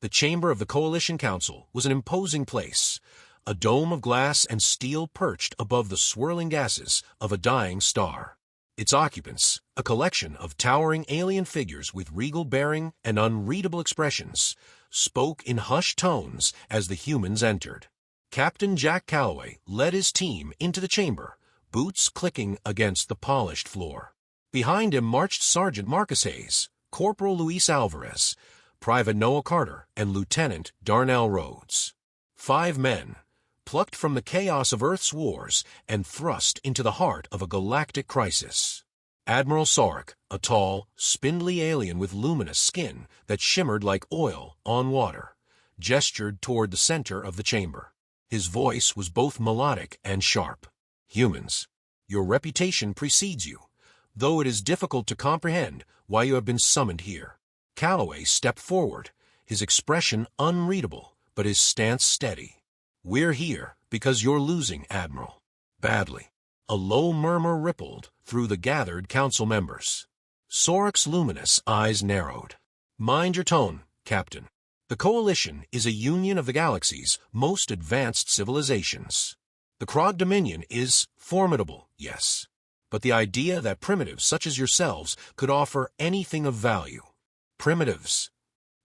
The chamber of the Coalition Council was an imposing place, a dome of glass and steel perched above the swirling gases of a dying star. Its occupants, a collection of towering alien figures with regal bearing and unreadable expressions, spoke in hushed tones as the humans entered. Captain Jack Calloway led his team into the chamber, boots clicking against the polished floor. Behind him marched Sergeant Marcus Hayes, Corporal Luis Alvarez, Private Noah Carter, and Lieutenant Darnell Rhodes. 5 men, plucked from the chaos of Earth's wars and thrust into the heart of a galactic crisis. Admiral Sarek, a tall, spindly alien with luminous skin that shimmered like oil on water, gestured toward the center of the chamber. His voice was both melodic and sharp. "Humans, your reputation precedes you, though it is difficult to comprehend why you have been summoned here." Calloway stepped forward, his expression unreadable, but his stance steady. "We're here because you're losing, Admiral. Badly." A low murmur rippled through the gathered council members. Sorek's luminous eyes narrowed. "Mind your tone, Captain. The Coalition is a union of the galaxy's most advanced civilizations. The Krog Dominion is formidable, yes, but the idea that primitives such as yourselves could offer anything of value—" "Primitives,"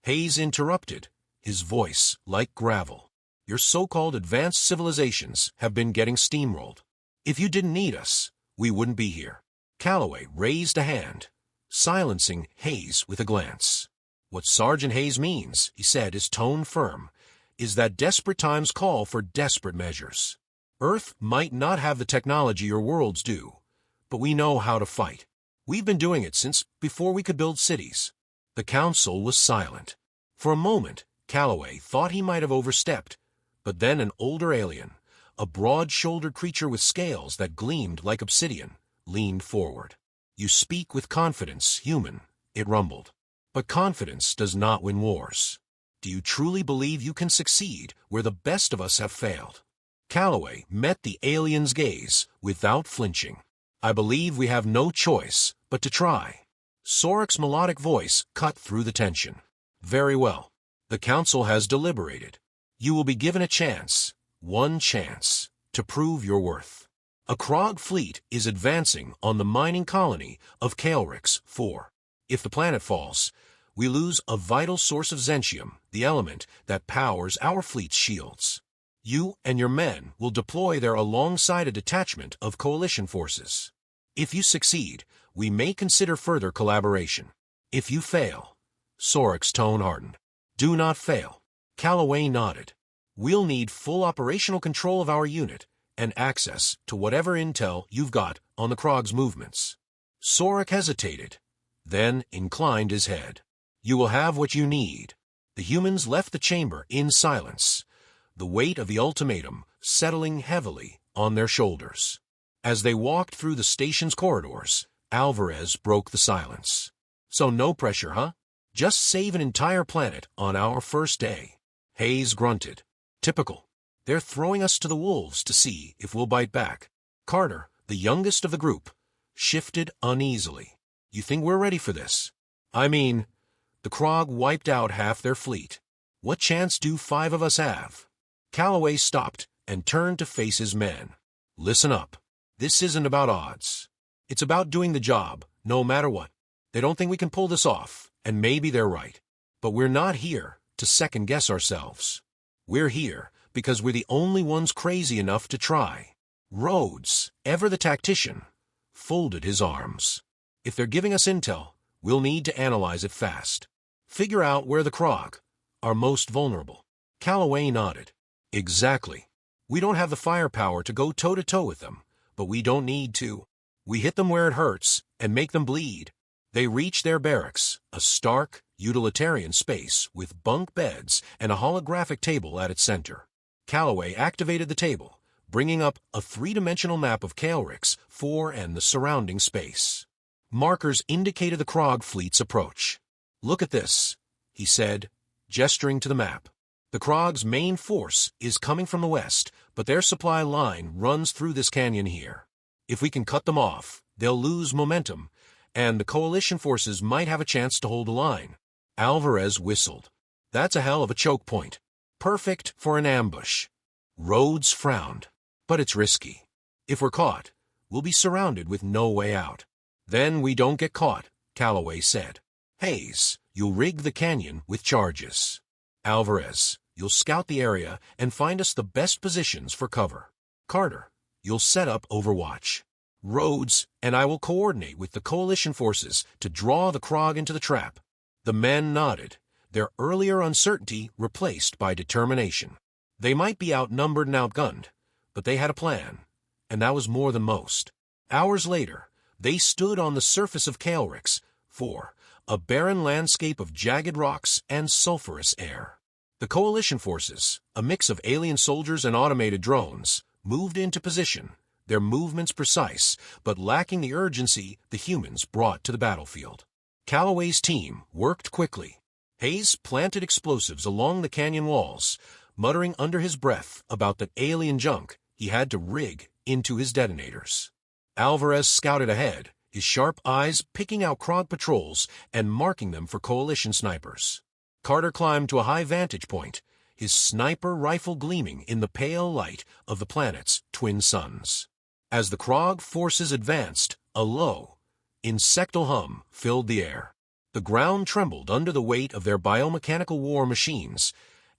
Hayes interrupted, his voice like gravel. "Your so-called advanced civilizations have been getting steamrolled. If you didn't need us, we wouldn't be here." Calloway raised a hand, silencing Hayes with a glance. "What Sergeant Hayes means," he said, his tone firm, "is that desperate times call for desperate measures. Earth might not have the technology your worlds do, but we know how to fight. We've been doing it since before we could build cities." The council was silent. For a moment, Calloway thought he might have overstepped, but then an older alien, a broad-shouldered creature with scales that gleamed like obsidian, leaned forward. "You speak with confidence, human," it rumbled. "But confidence does not win wars. Do you truly believe you can succeed where the best of us have failed?" Calloway met the alien's gaze without flinching. "I believe we have no choice but to try." Sorek's melodic voice cut through the tension. "Very well. The council has deliberated. You will be given a chance, one chance, to prove your worth. A Krog fleet is advancing on the mining colony of Kaelrix 4. If the planet falls, we lose a vital source of Zentium, the element that powers our fleet's shields. You and your men will deploy there alongside a detachment of Coalition forces. If you succeed, we may consider further collaboration. If you fail—" Sorek's tone hardened. "Do not fail." Calloway nodded. "We'll need full operational control of our unit and access to whatever intel you've got on the Krog's movements." Sorek hesitated, then inclined his head. "You will have what you need." The humans left the chamber in silence, the weight of the ultimatum settling heavily on their shoulders. As they walked through the station's corridors, Alvarez broke the silence. "So no pressure, huh? Just save an entire planet on our first day." Hayes grunted. "Typical. They're throwing us to the wolves to see if we'll bite back." Carter, the youngest of the group, shifted uneasily. "You think we're ready for this? I mean, the Krog wiped out half their fleet. What chance do 5 of us have?" Calloway stopped and turned to face his men. "Listen up. This isn't about odds. It's about doing the job, no matter what. They don't think we can pull this off, and maybe they're right. But we're not here to second-guess ourselves. We're here because we're the only ones crazy enough to try." Rhodes, ever the tactician, folded his arms. "If they're giving us intel, we'll need to analyze it fast. Figure out where the Krog are most vulnerable." Calloway nodded. "Exactly. We don't have the firepower to go toe-to-toe with them, but we don't need to. We hit them where it hurts and make them bleed." They reached their barracks, a stark, utilitarian space with bunk beds and a holographic table at its center. Calloway activated the table, bringing up a 3-dimensional map of Kaelrix 4 and the surrounding space. Markers indicated the Krog fleet's approach. "Look at this," he said, gesturing to the map. "The Krog's main force is coming from the west, but their supply line runs through this canyon here. If we can cut them off, they'll lose momentum, and the Coalition forces might have a chance to hold the line." Alvarez whistled. That's a hell of a choke point. Perfect for an ambush. Rhodes frowned. But it's risky. If we're caught, we'll be surrounded with no way out. Then we don't get caught, Calloway said. Hayes, you'll rig the canyon with charges. Alvarez, you'll scout the area and find us the best positions for cover. Carter, you'll set up overwatch. Rhodes and I will coordinate with the coalition forces to draw the Krog into the trap. The men nodded, their earlier uncertainty replaced by determination. They might be outnumbered and outgunned, but they had a plan, and that was more than most. Hours later, they stood on the surface of Caelrix, a barren landscape of jagged rocks and sulphurous air. The coalition forces, a mix of alien soldiers and automated drones, moved into position, their movements precise, but lacking the urgency the humans brought to the battlefield. Calloway's team worked quickly. Hayes planted explosives along the canyon walls, muttering under his breath about the alien junk he had to rig into his detonators. Alvarez scouted ahead, his sharp eyes picking out Krog patrols and marking them for coalition snipers. Carter climbed to a high vantage point, his sniper rifle gleaming in the pale light of the planet's twin suns. As the Krog forces advanced, a low, insectal hum filled the air. The ground trembled under the weight of their biomechanical war machines,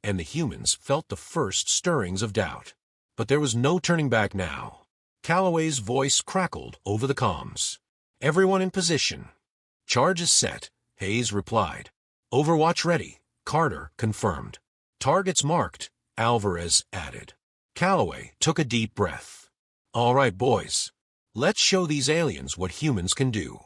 and the humans felt the first stirrings of doubt. But there was no turning back now. Calloway's voice crackled over the comms. Everyone in position. Charges set, Hayes replied. Overwatch ready, Carter confirmed. Targets marked, Alvarez added. Calloway took a deep breath. All right, boys. Let's show these aliens what humans can do.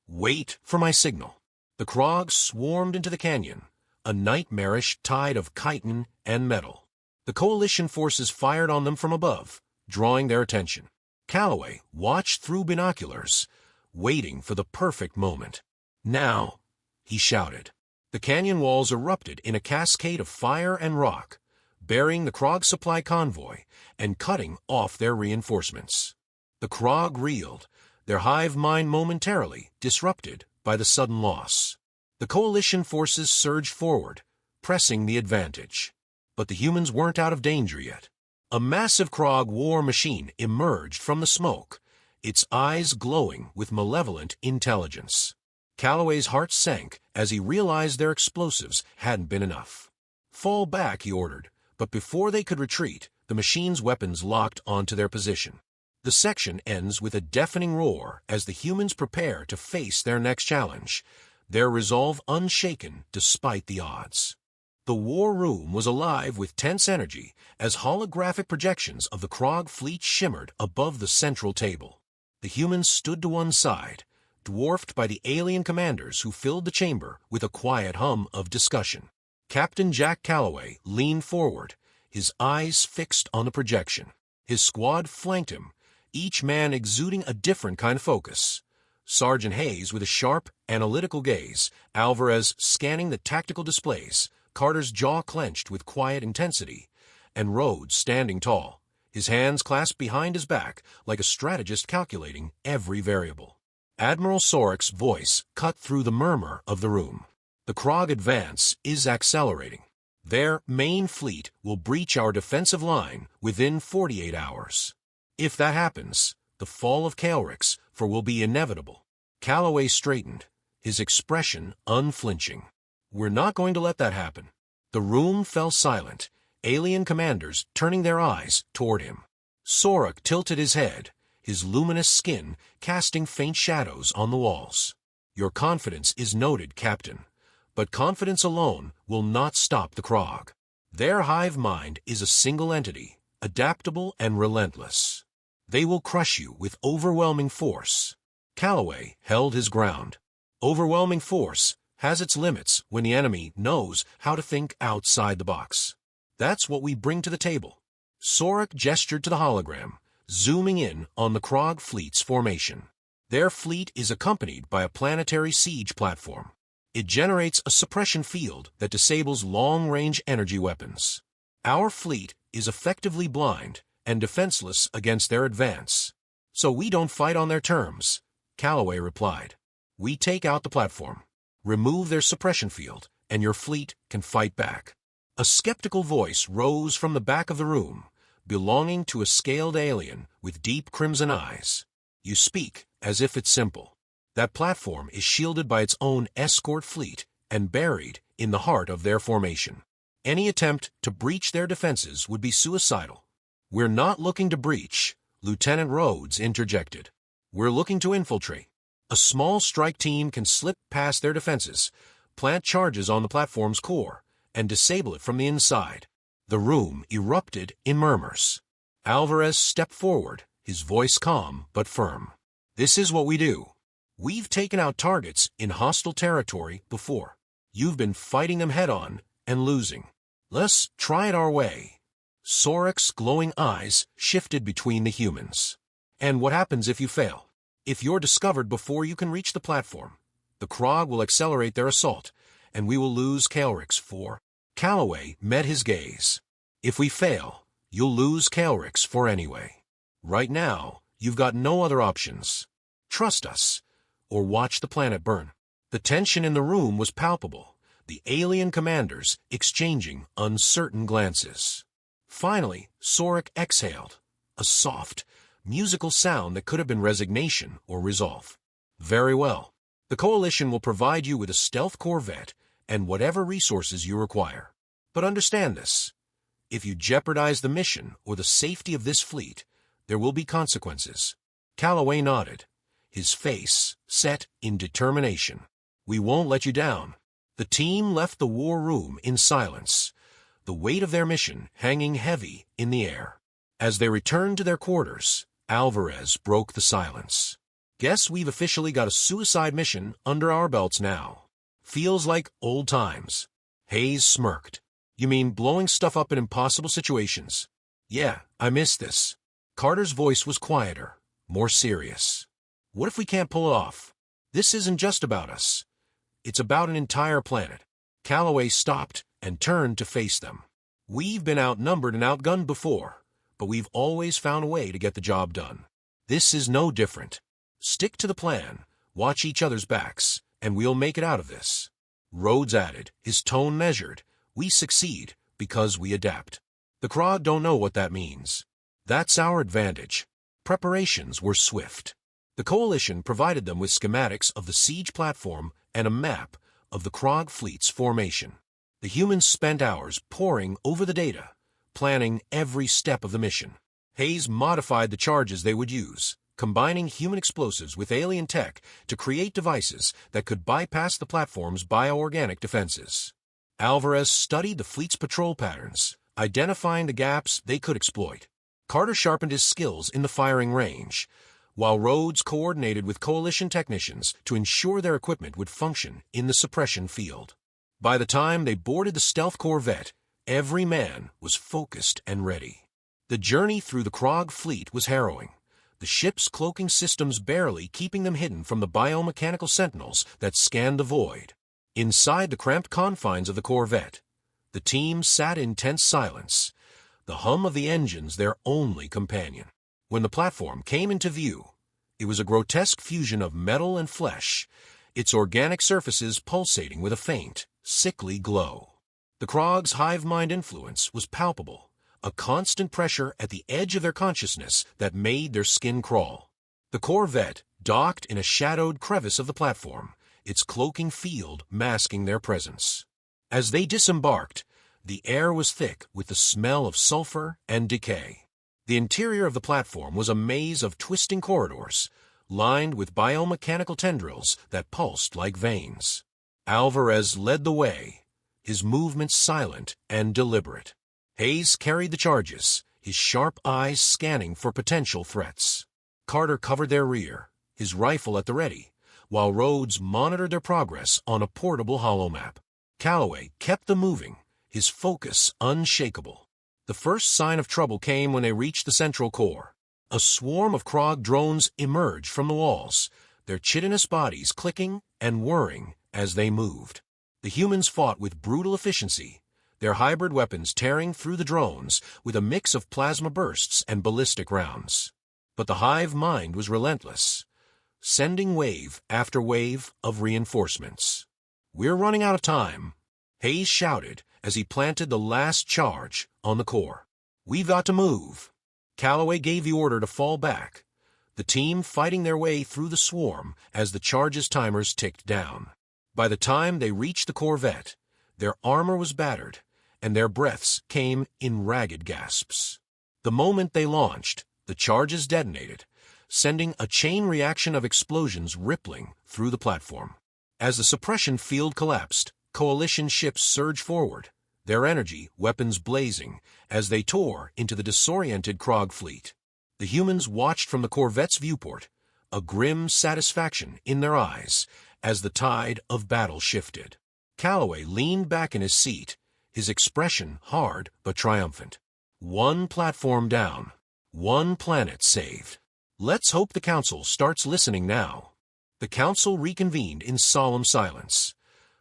Wait for my signal. The Krog swarmed into the canyon, a nightmarish tide of chitin and metal. The coalition forces fired on them from above, drawing their attention. Calloway watched through binoculars, waiting for the perfect moment. Now, he shouted. The canyon walls erupted in a cascade of fire and rock, burying the Krog supply convoy and cutting off their reinforcements. The Krog reeled, their hive mind momentarily disrupted by the sudden loss. The coalition forces surged forward, pressing the advantage. But the humans weren't out of danger yet. A massive Krog war machine emerged from the smoke, its eyes glowing with malevolent intelligence. Calloway's heart sank as he realized their explosives hadn't been enough. Fall back, he ordered, but before they could retreat, the machine's weapons locked onto their position. The section ends with a deafening roar as the humans prepare to face their next challenge, their resolve unshaken despite the odds. The war room was alive with tense energy as holographic projections of the Krog fleet shimmered above the central table. The humans stood to one side, dwarfed by the alien commanders who filled the chamber with a quiet hum of discussion. Captain Jack Calloway leaned forward, his eyes fixed on the projection. His squad flanked him, each man exuding a different kind of focus. Sergeant Hayes with a sharp, analytical gaze, Alvarez scanning the tactical displays, Carter's jaw clenched with quiet intensity, and Rhodes standing tall, his hands clasped behind his back like a strategist calculating every variable. Admiral Sorik's voice cut through the murmur of the room. The Krog advance is accelerating. Their main fleet will breach our defensive line within 48 hours. If that happens, the fall of Caelrix will be inevitable. Calloway straightened, his expression unflinching. We're not going to let that happen. The room fell silent, alien commanders turning their eyes toward him. Sorik tilted his head, his luminous skin casting faint shadows on the walls. Your confidence is noted, Captain, but confidence alone will not stop the Krog. Their hive mind is a single entity, adaptable and relentless. They will crush you with overwhelming force. Calloway held his ground. Overwhelming force has its limits when the enemy knows how to think outside the box. That's what we bring to the table. Sorik gestured to the hologram, zooming in on the Krog fleet's formation. Their fleet is accompanied by a planetary siege platform. It generates a suppression field that disables long-range energy weapons. Our fleet is effectively blind and defenseless against their advance. So we don't fight on their terms, Calloway replied. We take out the platform, remove their suppression field, and your fleet can fight back. A skeptical voice rose from the back of the room, belonging to a scaled alien with deep crimson eyes. You speak as if it's simple. That platform is shielded by its own escort fleet and buried in the heart of their formation. Any attempt to breach their defenses would be suicidal. We're not looking to breach, Lieutenant Rhodes interjected. We're looking to infiltrate. A small strike team can slip past their defenses, plant charges on the platform's core, and disable it from the inside. The room erupted in murmurs. Alvarez stepped forward, his voice calm but firm. This is what we do. We've taken out targets in hostile territory before. You've been fighting them head-on and losing. Let's try it our way. Sorek's glowing eyes shifted between the humans. And what happens if you fail? If you're discovered before you can reach the platform, the Krog will accelerate their assault, and we will lose Kaelrix for... Calloway met his gaze. If we fail, you'll lose Kaelrix for anyway. Right now, you've got no other options. Trust us, or watch the planet burn. The tension in the room was palpable, the alien commanders exchanging uncertain glances. Finally, Sorek exhaled, a soft, musical sound that could have been resignation or resolve. Very well. The Coalition will provide you with a stealth corvette and whatever resources you require. But understand this. If you jeopardize the mission or the safety of this fleet, there will be consequences. Calloway nodded, his face set in determination. We won't let you down. The team left the war room in silence, the weight of their mission hanging heavy in the air. As they returned to their quarters, Alvarez broke the silence. Guess we've officially got a suicide mission under our belts now. Feels like old times. Hayes smirked. You mean blowing stuff up in impossible situations? Yeah, I miss this. Carter's voice was quieter, more serious. What if we can't pull it off? This isn't just about us. It's about an entire planet. Calloway stopped and turned to face them. We've been outnumbered and outgunned before, but we've always found a way to get the job done. This is no different. Stick to the plan, watch each other's backs, and we'll make it out of this. Rhodes added, his tone measured. We succeed because we adapt. The Krog don't know what that means. That's our advantage. Preparations were swift. The Coalition provided them with schematics of the siege platform and a map of the Krog fleet's formation. The humans spent hours poring over the data, planning every step of the mission. Hayes modified the charges they would use, combining human explosives with alien tech to create devices that could bypass the platform's bioorganic defenses. Alvarez studied the fleet's patrol patterns, identifying the gaps they could exploit. Carter sharpened his skills in the firing range, while Rhodes coordinated with Coalition technicians to ensure their equipment would function in the suppression field. By the time they boarded the stealth corvette, every man was focused and ready. The journey through the Krog fleet was harrowing, the ship's cloaking systems barely keeping them hidden from the biomechanical sentinels that scanned the void. Inside the cramped confines of the corvette, the team sat in tense silence, the hum of the engines their only companion. When the platform came into view, it was a grotesque fusion of metal and flesh, its organic surfaces pulsating with a faint, sickly glow. The Krog's hive mind influence was palpable, a constant pressure at the edge of their consciousness that made their skin crawl. The corvette docked in a shadowed crevice of the platform, its cloaking field masking their presence. As they disembarked, the air was thick with the smell of sulfur and decay. The interior of the platform was a maze of twisting corridors, lined with biomechanical tendrils that pulsed like veins. Alvarez led the way, his movements silent and deliberate. Hayes carried the charges, his sharp eyes scanning for potential threats. Carter covered their rear, his rifle at the ready, while Rhodes monitored their progress on a portable holomap. Calloway kept them moving, his focus unshakable. The first sign of trouble came when they reached the central core. A swarm of Krog drones emerged from the walls, their chitinous bodies clicking and whirring as they moved. The humans fought with brutal efficiency, their hybrid weapons tearing through the drones with a mix of plasma bursts and ballistic rounds. But the hive mind was relentless, sending wave after wave of reinforcements. We're running out of time, Hayes shouted as he planted the last charge on the core. "We've got to move." Calloway gave the order to fall back, the team fighting their way through the swarm as the charge's timers ticked down. By the time they reached the Corvette, their armor was battered, and their breaths came in ragged gasps. The moment they launched, the charges detonated, sending a chain reaction of explosions rippling through the platform. As the suppression field collapsed, Coalition ships surged forward, their energy weapons blazing as they tore into the disoriented Krog fleet. The humans watched from the Corvette's viewport, a grim satisfaction in their eyes as the tide of battle shifted. Calloway leaned back in his seat, his expression hard but triumphant. One platform down, one planet saved. Let's hope the Council starts listening now. The Council reconvened in solemn silence,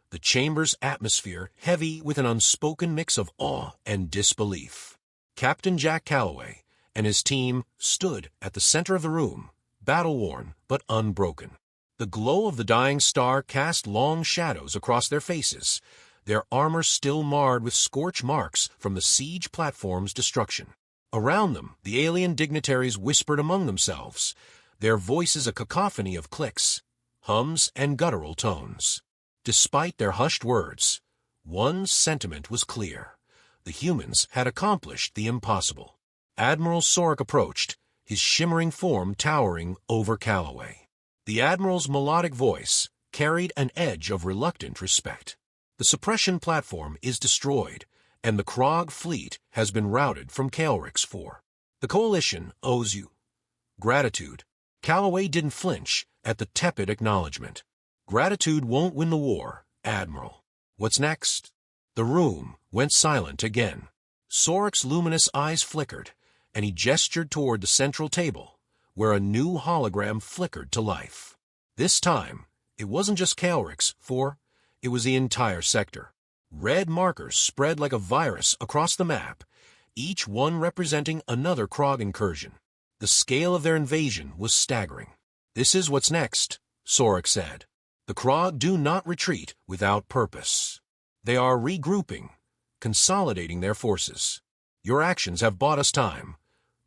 the chamber's atmosphere heavy with an unspoken mix of awe and disbelief. Captain Jack Calloway and his team stood at the center of the room, battle-worn but unbroken. The glow of the dying star cast long shadows across their faces, their armor still marred with scorch marks from the siege platform's destruction. Around them, the alien dignitaries whispered among themselves, their voices a cacophony of clicks, hums, and guttural tones. Despite their hushed words, one sentiment was clear. The humans had accomplished the impossible. Admiral Sorek approached, his shimmering form towering over Calloway. The Admiral's melodic voice carried an edge of reluctant respect. The suppression platform is destroyed, and the Krog fleet has been routed from Kaelrix 4. The Coalition owes you gratitude. Calloway didn't flinch at the tepid acknowledgement. Gratitude won't win the war, Admiral. What's next? The room went silent again. Sorek's luminous eyes flickered, and he gestured toward the central table, where a new hologram flickered to life. This time, it wasn't just Kaelrix 4, it was the entire sector. Red markers spread like a virus across the map, each one representing another Krog incursion. The scale of their invasion was staggering. "This is what's next," Sorek said. "The Krog do not retreat without purpose. They are regrouping, consolidating their forces. Your actions have bought us time,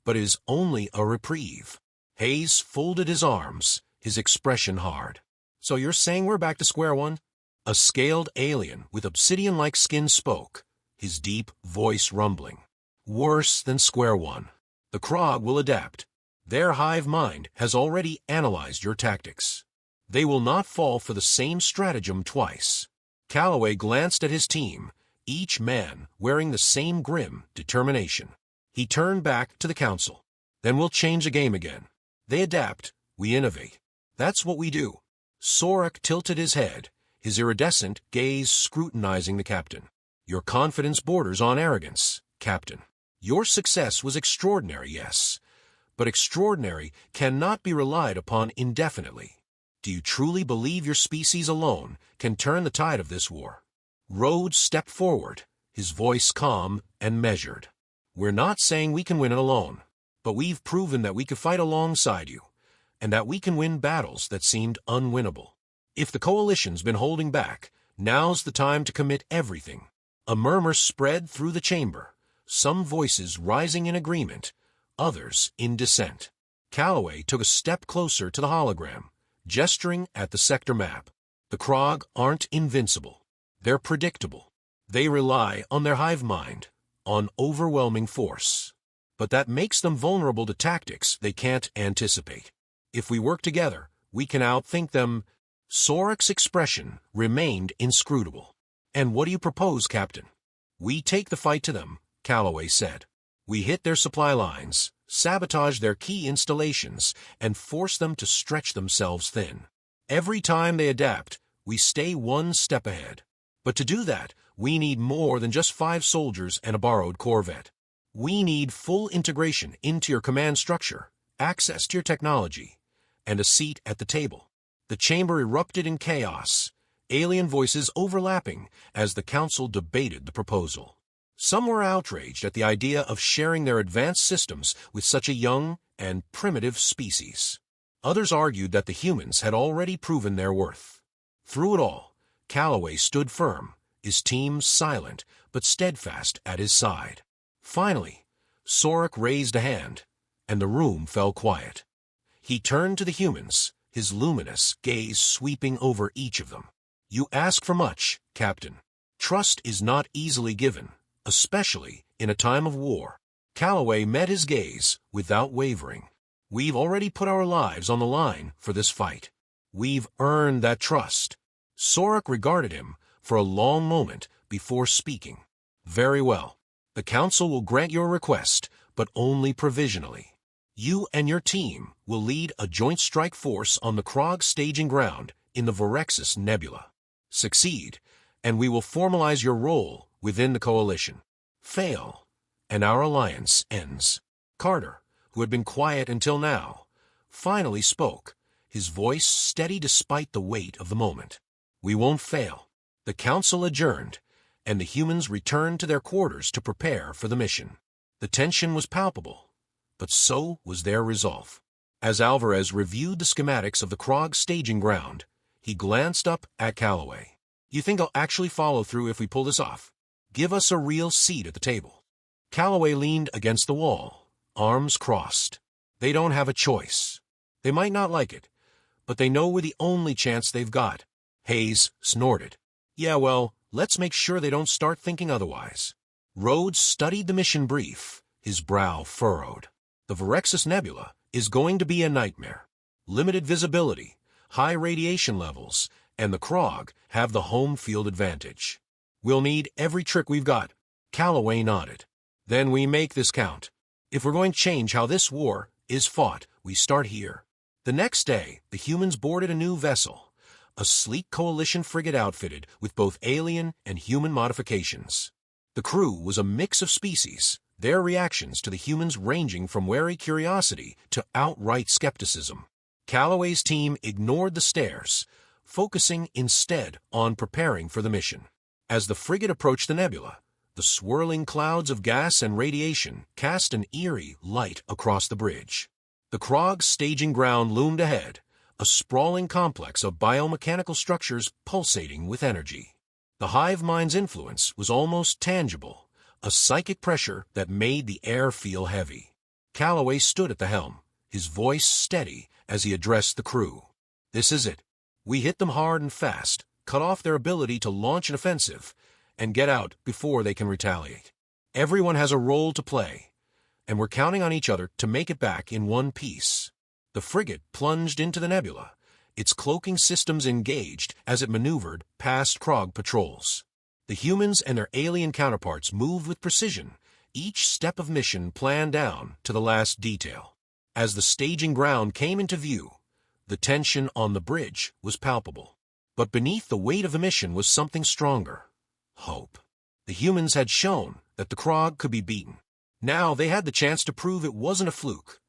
but it is only a reprieve." Hayes folded his arms, his expression hard. "So you're saying we're back to square one?" A scaled alien with obsidian-like skin spoke, his deep voice rumbling. "Worse than square one. The Krog will adapt. Their hive mind has already analyzed your tactics. They will not fall for the same stratagem twice." Calloway glanced at his team, each man wearing the same grim determination. He turned back to the Council. "Then we'll change the game again. They adapt, we innovate. That's what we do." Sorek tilted his head, his iridescent gaze scrutinizing the captain. "Your confidence borders on arrogance, Captain. Your success was extraordinary, yes, but extraordinary cannot be relied upon indefinitely. Do you truly believe your species alone can turn the tide of this war?" Rhodes stepped forward, his voice calm and measured. "We're not saying we can win it alone, but we've proven that we can fight alongside you, and that we can win battles that seemed unwinnable. If the Coalition's been holding back, now's the time to commit everything." A murmur spread through the chamber, some voices rising in agreement, others in dissent. Calloway took a step closer to the hologram, gesturing at the sector map. "The Krog aren't invincible. They're predictable. They rely on their hive mind, on overwhelming force. But that makes them vulnerable to tactics they can't anticipate. If we work together, we can outthink them." Sorek's expression remained inscrutable. "And what do you propose, Captain?" "We take the fight to them," Calloway said. "We hit their supply lines, sabotage their key installations, and force them to stretch themselves thin. Every time they adapt, we stay one step ahead. But to do that, we need more than just 5 soldiers and a borrowed Corvette. We need full integration into your command structure, access to your technology, and a seat at the table." The chamber erupted in chaos, alien voices overlapping as the Council debated the proposal. Some were outraged at the idea of sharing their advanced systems with such a young and primitive species. Others argued that the humans had already proven their worth. Through it all, Calloway stood firm, his team silent but steadfast at his side. Finally, Sorek raised a hand, and the room fell quiet. He turned to the humans, his luminous gaze sweeping over each of them. "You ask for much, Captain. Trust is not easily given, especially in a time of war." Calloway met his gaze without wavering. "We've already put our lives on the line for this fight. We've earned that trust." Sorek regarded him for a long moment before speaking. "Very well. The Council will grant your request, but only provisionally. You and your team will lead a joint strike force on the Krog staging ground in the Vorexus Nebula. Succeed, and we will formalize your role within the coalition. Fail, and our alliance ends." Carter, who had been quiet until now, finally spoke, his voice steady despite the weight of the moment. "We won't fail." The Council adjourned, and the humans returned to their quarters to prepare for the mission. The tension was palpable, but so was their resolve. As Alvarez reviewed the schematics of the Krog staging ground, he glanced up at Calloway. "You think I'll actually follow through if we pull this off? Give us a real seat at the table." Calloway leaned against the wall, arms crossed. "They don't have a choice. They might not like it, but they know we're the only chance they've got." Hayes snorted. "Yeah, well, let's make sure they don't start thinking otherwise." Rhodes studied the mission brief, his brow furrowed. "The Vorexus Nebula is going to be a nightmare. Limited visibility, high radiation levels, and the Krog have the home field advantage. We'll need every trick we've got." Calloway nodded. "Then we make this count. If we're going to change how this war is fought, we start here." The next day, the humans boarded a new vessel, a sleek coalition frigate outfitted with both alien and human modifications. The crew was a mix of species, their reactions to the humans ranging from wary curiosity to outright skepticism. Calloway's team ignored the stares, focusing instead on preparing for the mission. As the frigate approached the nebula, the swirling clouds of gas and radiation cast an eerie light across the bridge. The Krog staging ground loomed ahead, a sprawling complex of biomechanical structures pulsating with energy. The hive mind's influence was almost tangible, a psychic pressure that made the air feel heavy. Calloway stood at the helm, his voice steady as he addressed the crew. "This is it. We hit them hard and fast, cut off their ability to launch an offensive, and get out before they can retaliate. Everyone has a role to play, and we're counting on each other to make it back in one piece." The frigate plunged into the nebula, its cloaking systems engaged as it maneuvered past Krog patrols. The humans and their alien counterparts moved with precision, each step of mission planned down to the last detail. As the staging ground came into view, the tension on the bridge was palpable. But beneath the weight of the mission was something stronger: hope. The humans had shown that the Krog could be beaten. Now they had the chance to prove it wasn't a fluke,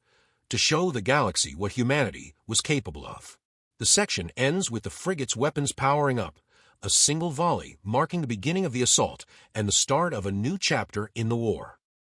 to show the galaxy what humanity was capable of. The section ends with the frigate's weapons powering up, a single volley marking the beginning of the assault and the start of a new chapter in the war.